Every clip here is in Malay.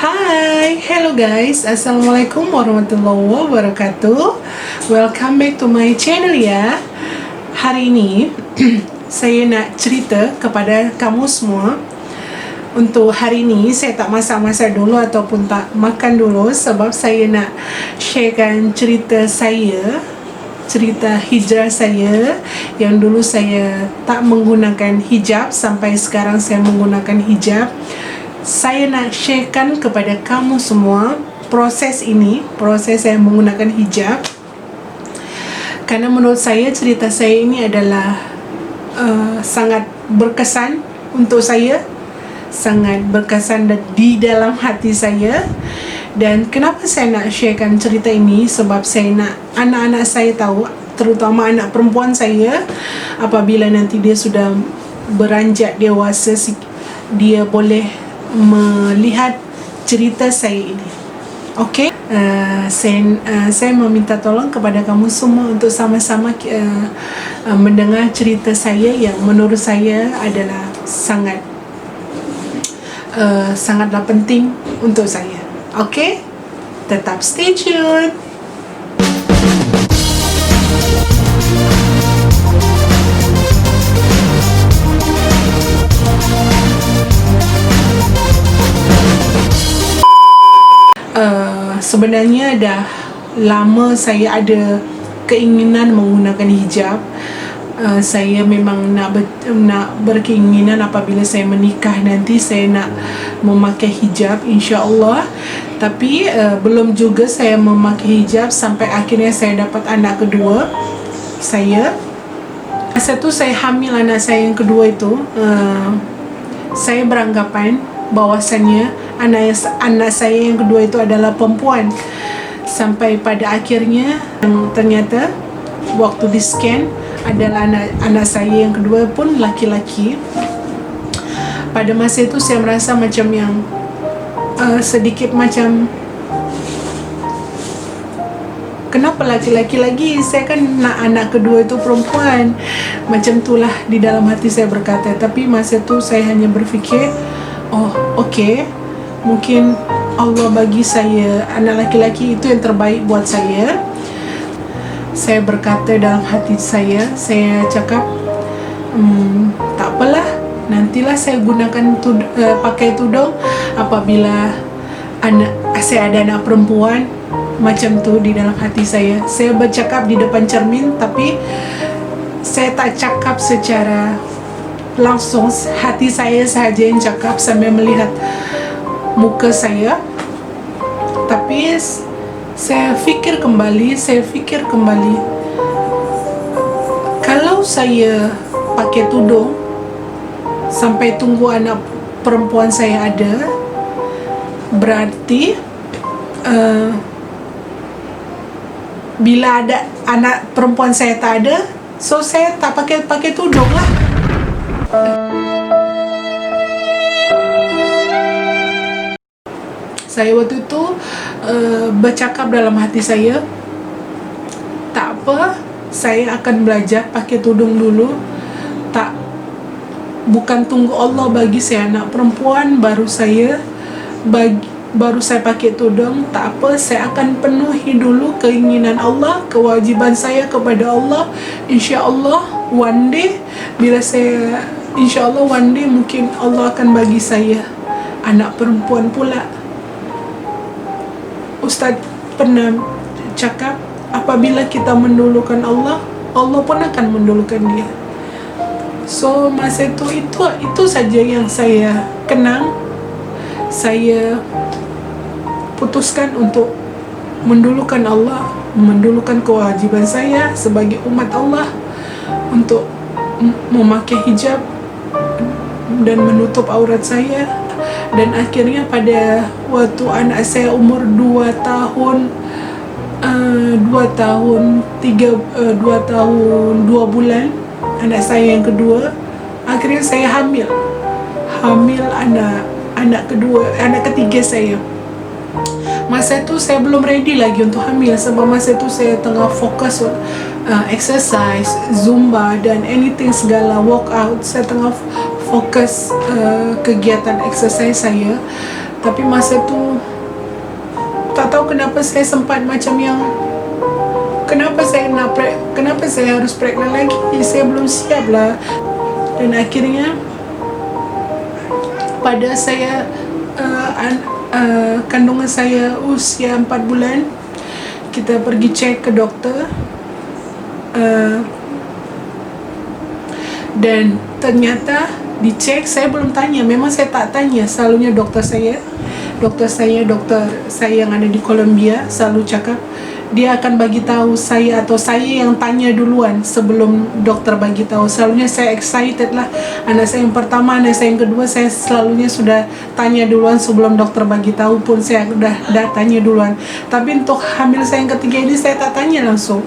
Hello guys, Assalamualaikum warahmatullahi wabarakatuh. Welcome back to my channel ya. Hari ini saya nak cerita kepada kamu semua. Untuk hari ini saya tak masak-masak dulu ataupun tak makan dulu, sebab saya nak sharekan cerita saya, cerita hijrah saya yang dulu saya tak menggunakan hijab sampai sekarang saya menggunakan hijab. Saya nak sharekan kepada kamu semua proses saya menggunakan hijab, karena menurut saya cerita saya ini adalah sangat berkesan untuk saya, sangat berkesan di dalam hati saya. Dan kenapa saya nak sharekan cerita ini, sebab saya nak anak-anak saya tahu, terutama anak perempuan saya, apabila nanti dia sudah beranjak dewasa, dia boleh melihat cerita saya ini. Okey, saya meminta tolong kepada kamu semua untuk sama-sama mendengar cerita saya yang menurut saya adalah sangatlah penting untuk saya. Okey, tetap stay tune. Sebenarnya dah lama saya ada keinginan menggunakan hijab. Saya memang nak berkeinginan apabila saya menikah nanti saya nak memakai hijab, insya-Allah. Tapi belum juga saya memakai hijab sampai akhirnya saya dapat anak kedua saya. Masa tu saya hamil anak saya yang kedua itu, saya beranggapan bahwasannya anak saya yang kedua itu adalah perempuan, sampai pada akhirnya ternyata waktu di scan adalah anak saya yang kedua pun laki-laki. Pada masa itu saya merasa macam yang sedikit macam, kenapa laki-laki lagi, saya kan nak anak kedua itu perempuan. Macam itulah di dalam hati saya berkata. Tapi masa itu saya hanya berfikir, oh okey, mungkin Allah bagi saya anak laki-laki itu yang terbaik buat saya. Saya berkata dalam hati saya cakap, tak apalah, nantilah saya gunakan pakai tudung apabila saya ada anak perempuan. Macam tu di dalam hati saya. Saya bercakap di depan cermin, tapi saya tak cakap secara langsung, hati saya sahaja yang cakap sambil melihat muka saya. Tapi saya fikir kembali, kalau saya pakai tudung sampai tunggu anak perempuan saya ada, berarti bila ada anak perempuan saya tak ada, so saya tak pakai tudung lah. Saya waktu itu bercakap dalam hati saya, tak apa, saya akan belajar pakai tudung dulu. Bukan tunggu Allah bagi saya anak perempuan baru saya pakai tudung. Tak apa, saya akan penuhi dulu keinginan Allah, kewajiban saya kepada Allah. InsyaAllah one day, mungkin Allah akan bagi saya anak perempuan pula. Ustaz pernah cakap, apabila kita mendulukan Allah, Allah pun akan mendulukan dia. So masa itu saja yang saya kenang. Saya putuskan untuk mendulukan Allah, mendulukan kewajiban saya sebagai umat Allah untuk memakai hijab dan menutup aurat saya. Dan akhirnya pada waktu anak saya umur 2 tahun 2 bulan, anak saya yang kedua, akhirnya saya hamil anak ketiga saya. Masa itu saya belum ready lagi untuk hamil, sebab masa itu saya tengah fokus exercise, zumba dan anything segala workout. Saya tengah fokus kegiatan exercise saya. Tapi masa tu tak tahu kenapa saya sempat macam yang kenapa saya harus pregnant lagi, saya belum siap lah. Dan akhirnya pada saya kandungan saya usia 4 bulan, kita pergi cek ke doktor, dan ternyata dicek, saya belum tanya, memang saya tak tanya, selalunya doktor saya yang ada di Colombia selalu cakap dia akan bagi tahu saya, atau saya yang tanya duluan sebelum dokter bagi tahu. Selalunya saya excited lah, anak saya yang pertama, anak saya yang kedua, saya selalunya sudah tanya duluan sebelum dokter bagi tahu pun saya dah tanya duluan. Tapi untuk hamil saya yang ketiga ini saya tak tanya langsung.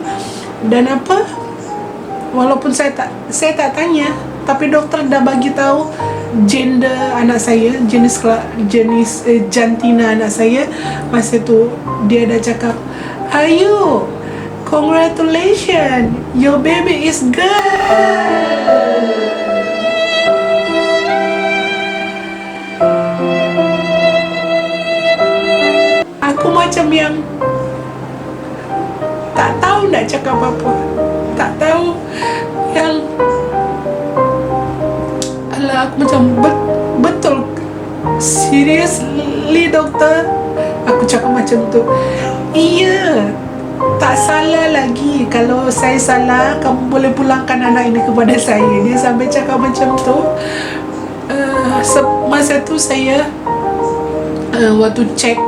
Dan walaupun saya tak tanya, tapi dokter dah bagi tahu gender anak saya, jenis jantina anak saya. Masa tu dia dah cakap, "Ayu, congratulations, your baby is girl." Aku macam yang tak tahu nak cakap apa, tak tahu yang aku macam betul, seriously doktor, aku cakap macam tu. Iya, tak salah lagi. Kalau saya salah, kamu boleh pulangkan anak ini kepada saya. Dia sampai cakap macam tu. Masa tu saya waktu cek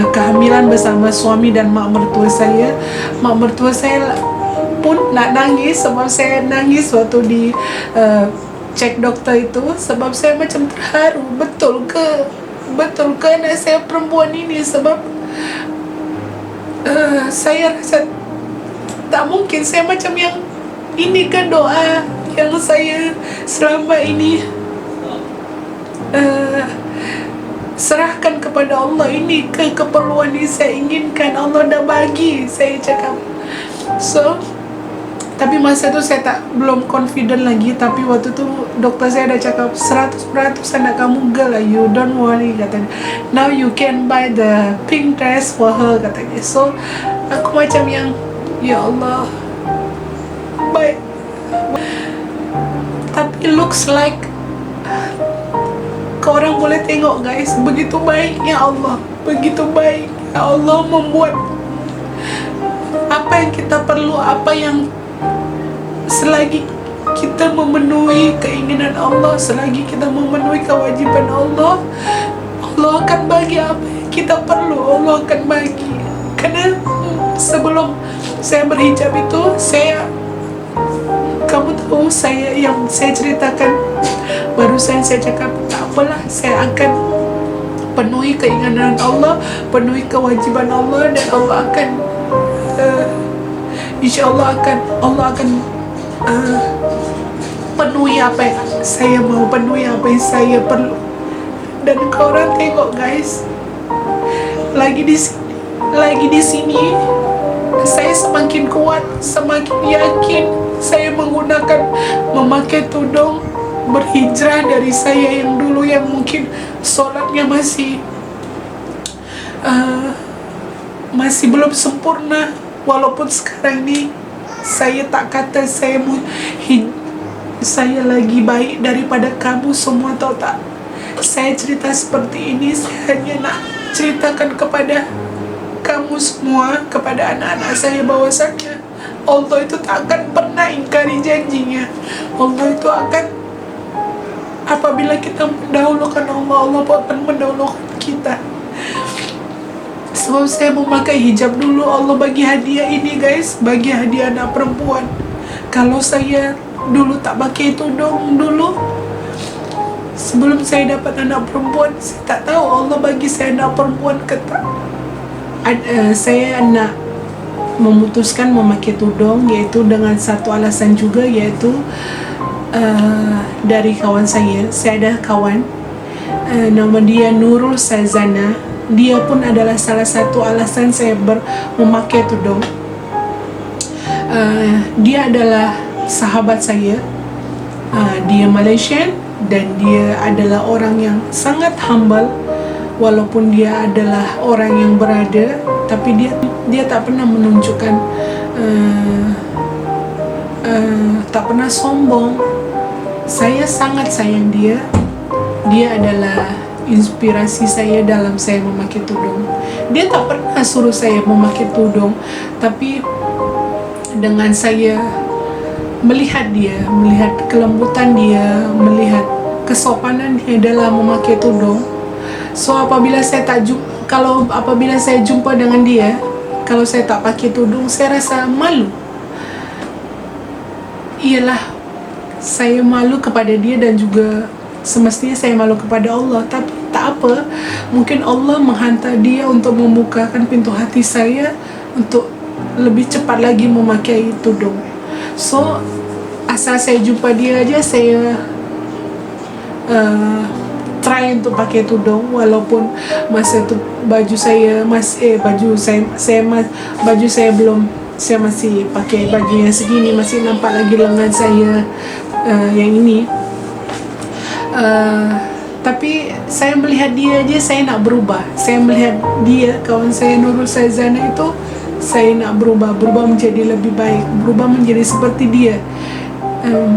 kehamilan bersama suami dan mak mertua saya pun nak nangis, sebab saya nangis waktu di cek doktor itu, sebab saya macam terharu. Betul ke anak saya perempuan ini? Sebab saya rasa tak mungkin. Saya macam yang ini kan doa yang saya selama ini serahkan kepada Allah. Ini keperluan yang saya inginkan, Allah dah bagi, saya cakap. So tapi masa tu saya belum confident lagi. Tapi waktu tu doktor saya dah cakap 100% anak kamu girl lah, you don't worry, katanya. Now you can buy the pink dress for her, katanya. So aku macam yang, ya Allah, baik. Tapi looks like korang boleh tengok guys, begitu baiknya Allah, begitu baik Allah membuat apa yang kita perlu, apa yang selagi kita memenuhi keinginan Allah, selagi kita memenuhi kewajiban Allah, Allah akan bagi apa yang kita perlu. Allah akan bagi. Karena sebelum saya berhijab itu, kamu tahu, yang saya ceritakan barusan, saya cakap tak apalah, saya akan penuhi keinginan Allah, penuhi kewajiban Allah, dan Allah akan insyaAllah Allah akan penuhi apa yang saya mau, penuhi apa yang saya perlu. Dan korang tengok guys, lagi di sini saya semakin kuat, semakin yakin. Saya memakai tudung, berhijrah dari saya yang dulu yang mungkin solatnya masih belum sempurna. Walaupun sekarang ni saya tak kata saya lagi baik daripada kamu semua, tahu tak? Saya cerita seperti ini, saya hanya nak ceritakan kepada kamu semua, kepada anak-anak saya, bahwasanya Allah itu tak akan pernah ingkari janjinya. Allah itu akan, apabila kita mendahulukan Allah, Allah akan mendahulukan kita. Sebab saya memakai hijab dulu, Allah bagi hadiah ini guys, bagi hadiah anak perempuan. Kalau saya dulu tak pakai tudung dulu, sebelum saya dapat anak perempuan, saya tak tahu Allah bagi saya anak perempuan ke tak. Saya nak memutuskan memakai tudung, iaitu dengan satu alasan juga, iaitu dari kawan saya ada kawan, nama dia Nurul Sazana. Dia pun adalah salah satu alasan saya memakai tudung. Dia adalah sahabat saya, dia Malaysian, dan dia adalah orang yang sangat humble. Walaupun dia adalah orang yang berada, tapi dia tak pernah menunjukkan tak pernah sombong. Saya sangat sayang dia. Dia adalah inspirasi saya dalam saya memakai tudung. Dia tak pernah suruh saya memakai tudung, tapi dengan saya melihat dia, melihat kelembutan dia, melihat kesopanan dia dalam memakai tudung. So apabila saya jumpa dengan dia, kalau saya tak pakai tudung, saya rasa malu. Ialah saya malu kepada dia, dan juga semestinya saya malu kepada Allah. Tapi tak apa, mungkin Allah menghantar dia untuk membukakan pintu hati saya untuk lebih cepat lagi memakai tudung. So asal saya jumpa dia aja, saya try untuk pakai tudung, walaupun masa tu baju saya belum, saya masih pakai baju yang segini, masih nampak lagi lengan saya yang ini. Tapi saya melihat dia aja, saya nak berubah. Saya melihat dia, kawan saya Nurul Saizana itu, saya nak berubah menjadi lebih baik, berubah menjadi seperti dia.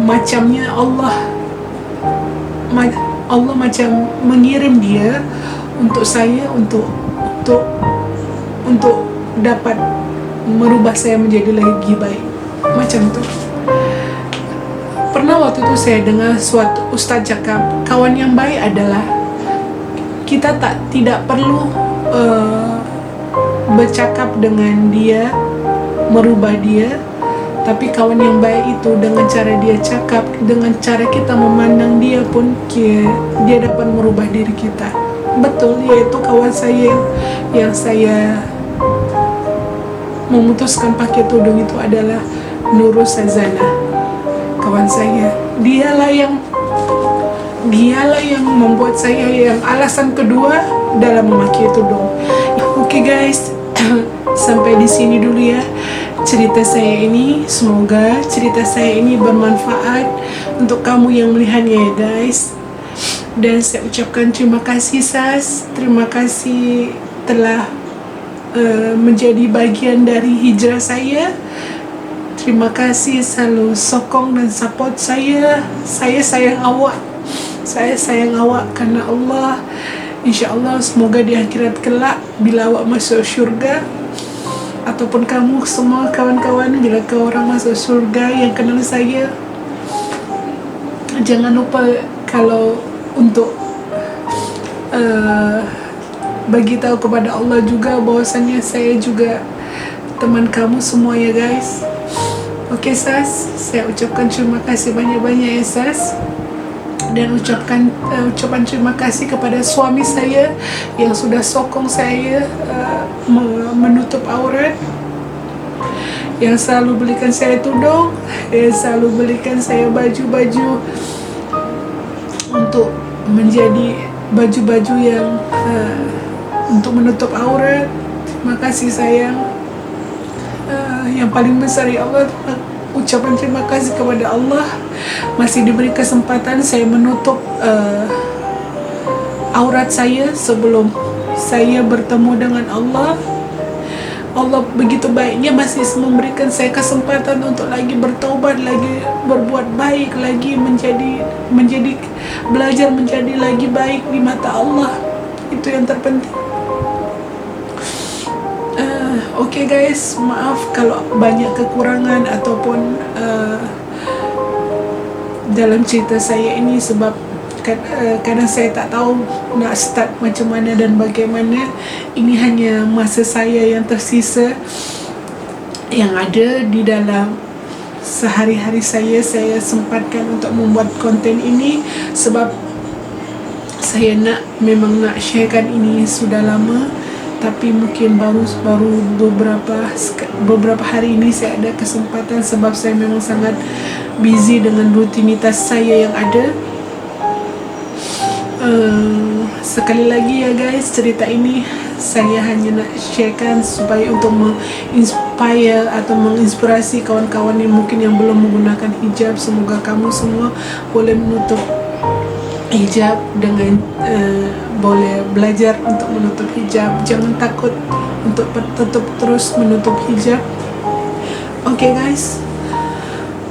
Macamnya Allah macam mengirim dia untuk saya, untuk dapat merubah saya menjadi lebih baik. Macam tu. Pernah waktu itu saya dengar suatu ustaz cakap, kawan yang baik adalah kita tidak perlu bercakap dengan dia, merubah dia, tapi kawan yang baik itu dengan cara dia cakap, dengan cara kita memandang dia pun, dia dapat merubah diri kita. Betul, yaitu kawan saya yang saya memutuskan pakai tudung itu adalah Nurul Saizana, kawan saya. Dialah yang membuat saya yang alasan kedua dalam memakai tudung. Okay guys, sampai di sini dulu ya cerita saya ini. Semoga cerita saya ini bermanfaat untuk kamu yang melihatnya ya guys. Dan saya ucapkan terima kasih Sas, terima kasih telah menjadi bagian dari hijrah saya. Terima kasih selalu sokong dan support saya. Saya sayang awak. Saya sayang awak karena Allah. InsyaAllah semoga di akhirat kelak, bila awak masuk syurga, ataupun kamu semua kawan-kawan, bila kau orang masuk syurga yang kenal saya, jangan lupa kalau untuk bagi tahu kepada Allah juga bahwasannya saya juga teman kamu semua ya guys. Oke Sas, saya ucapkan terima kasih banyak-banyak ya Sas. Dan ucapan terima kasih kepada suami saya yang sudah sokong saya menutup aurat, yang selalu belikan saya tudung, yang selalu belikan saya baju-baju untuk menjadi baju-baju yang untuk menutup aurat. Terima kasih sayang. Yang paling besar ya Allah, ucapan terima kasih kepada Allah masih diberi kesempatan saya menutup aurat saya sebelum saya bertemu dengan Allah. Allah begitu baiknya masih memberikan saya kesempatan untuk lagi bertaubat, lagi berbuat baik, lagi menjadi belajar menjadi lagi baik di mata Allah. Itu yang terpenting. Okay guys, maaf kalau banyak kekurangan ataupun dalam cerita saya ini, sebab kadang saya tak tahu nak start macam mana dan bagaimana. Ini hanya masa saya yang tersisa, yang ada di dalam sehari-hari saya sempatkan untuk membuat konten ini, sebab saya memang nak sharekan ini sudah lama, tapi mungkin baru beberapa hari ini saya ada kesempatan, sebab saya memang sangat busy dengan rutinitas saya yang ada. Sekali lagi ya guys, cerita ini saya hanya nak sharekan supaya untuk menginspire atau menginspirasi kawan-kawan yang mungkin yang belum menggunakan hijab. Semoga kamu semua boleh menutup hijab dengan boleh belajar untuk menutup hijab. Jangan takut untuk tetap terus menutup hijab. Okay guys,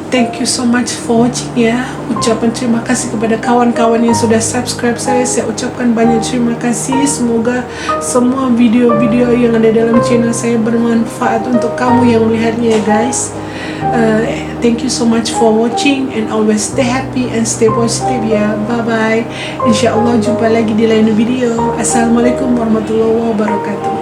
thank you so much for watching ya. Ucapan terima kasih kepada kawan-kawan yang sudah subscribe saya. Saya ucapkan banyak terima kasih. Semoga semua video-video yang ada dalam channel saya bermanfaat untuk kamu yang melihatnya guys. Thank you so much for watching and always stay happy and stay positive ya. Bye bye. InsyaAllah jumpa lagi di lain video. Assalamualaikum warahmatullahi wabarakatuh.